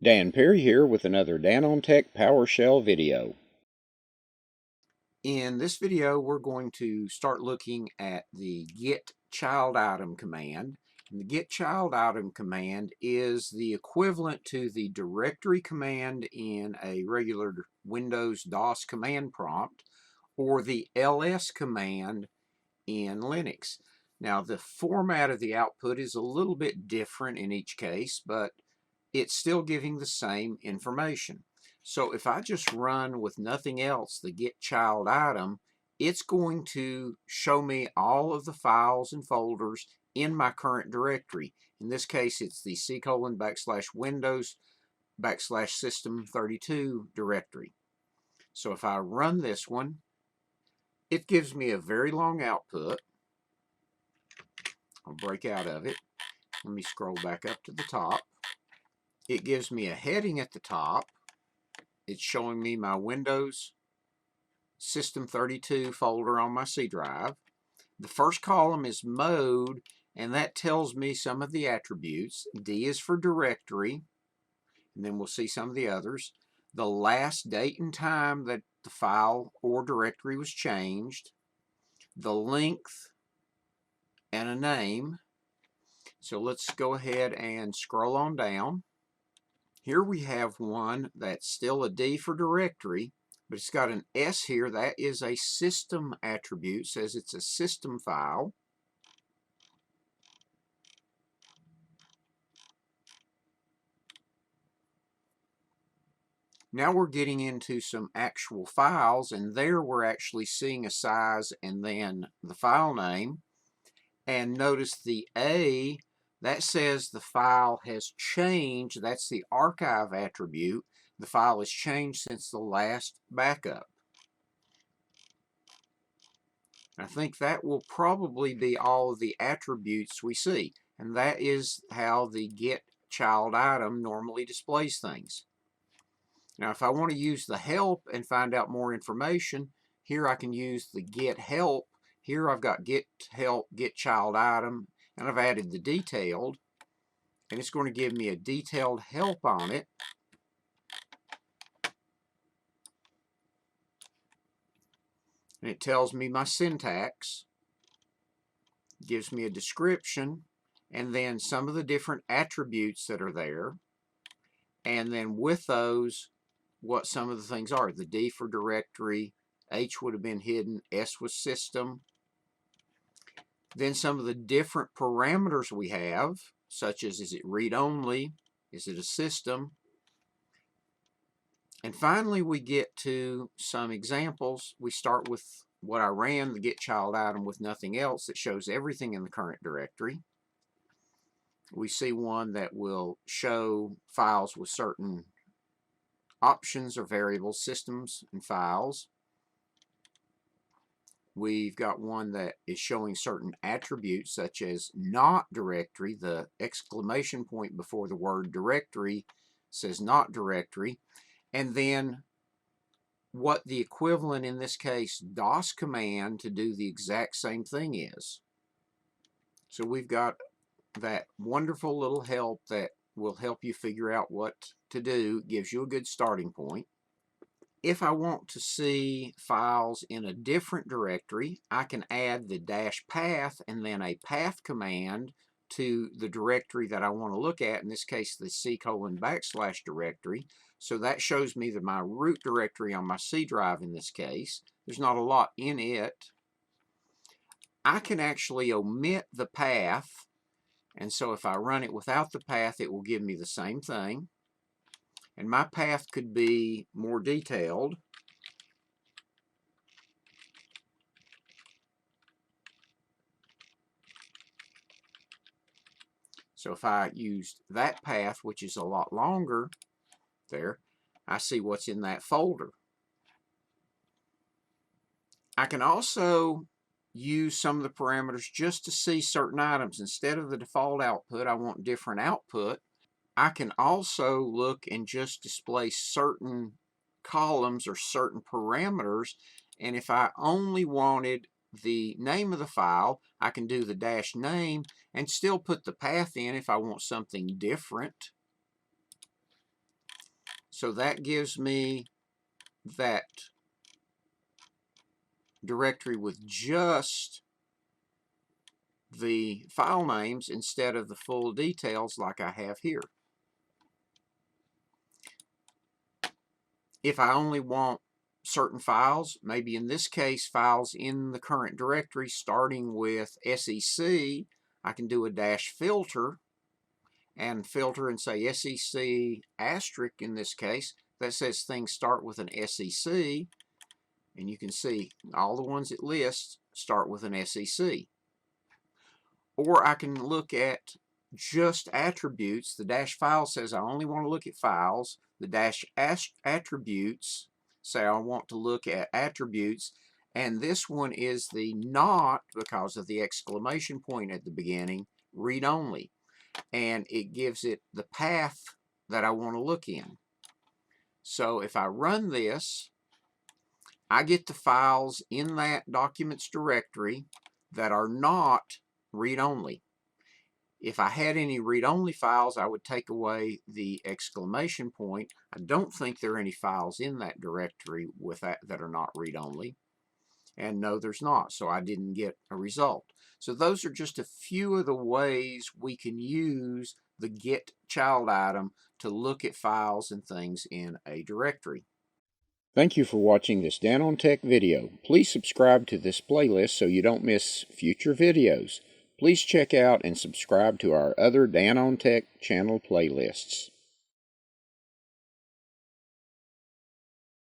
Dan Perry here with another Dan on Tech PowerShell video. In this video, we're going to start looking at the GetChildItem command. And the GetChildItem command is the equivalent to the directory command in a regular Windows DOS command prompt, or the ls command in Linux. Now, the format of the output is a little bit different in each case, but it's still giving the same information. So if I just run with nothing else the GetChildItem, it's going to show me all of the files and folders in my current directory. In this case, it's the C:\Windows\system32 directory. So if I run this one, it gives me a very long output. I'll break out of it. Let me scroll back up to the top. It gives me a heading at the top. It's showing me my Windows System32 folder on my C drive. The first column is mode, and that tells me some of the attributes. D is for directory, and then we'll see some of the others. The last date and time that the file or directory was changed. The length, and a name. So let's go ahead and scroll on down. Here we have one that's still a D for directory, but it's got an S here. That is a system attribute, says it's a system file. Now we're getting into some actual files, and there we're actually seeing a size and then the file name. And notice the A, that says the file has changed. That's the archive attribute. The file has changed since the last backup. I think that will probably be all of the attributes we see. And that is how the GetChildItem normally displays things. Now, if I want to use the help and find out more information, here I can use the GetHelp. Here I've got GetHelp, GetChildItem, and I've added the detailed. And it's going to give me a detailed help on it. And it tells me my syntax, gives me a description, and then some of the different attributes that are there. And then with those, what some of the things are. The D for directory, H would have been hidden, S was system. Then some of the different parameters we have, such as is it read-only, is it a system? And finally we get to some examples. We start with what I ran, the GetChildItem with nothing else, that shows everything in the current directory. We see one that will show files with certain options or variables, systems and files. We've got one that is showing certain attributes such as not directory. The exclamation point before the word directory says not directory. And then what the equivalent, in this case, DOS command to do the exact same thing is. So we've got that wonderful little help that will help you figure out what to do, gives you a good starting point. If I want to see files in a different directory, I can add the -path and then a path command to the directory that I want to look at, in this case the C:\/ directory. So that shows me my root directory on my C drive in this case. There's not a lot in it. I can actually omit the path, and so if I run it without the path, it will give me the same thing. And my path could be more detailed. So if I used that path, which is a lot longer there, I see what's in that folder. I can also use some of the parameters just to see certain items. Instead of the default output, I want different output. I can also look and just display certain columns or certain parameters, and if I only wanted the name of the file, I can do the -name and still put the path in if I want something different. So that gives me that directory with just the file names instead of the full details like I have here. If I only want certain files, maybe in this case files in the current directory starting with SEC, I can do a dash filter and filter and say SEC asterisk in this case. That says things start with an SEC, and you can see all the ones it lists start with an SEC. Or I can look at just attributes. The dash file says I only want to look at files. The dash attributes say I want to look at attributes, and this one is the not, because of the exclamation point at the beginning, read only, and it gives it the path that I want to look in. So if I run this, I get the files in that documents directory that are not read-only. If I had any read-only files, I would take away the exclamation point. I don't think there are any files in that directory with that are not read-only. And no, there's not, so I didn't get a result. So those are just a few of the ways we can use the GetChildItem to look at files and things in a directory. Thank you for watching this Dan on Tech video. Please subscribe to this playlist so you don't miss future videos. Please check out and subscribe to our other Dan on Tech channel playlists.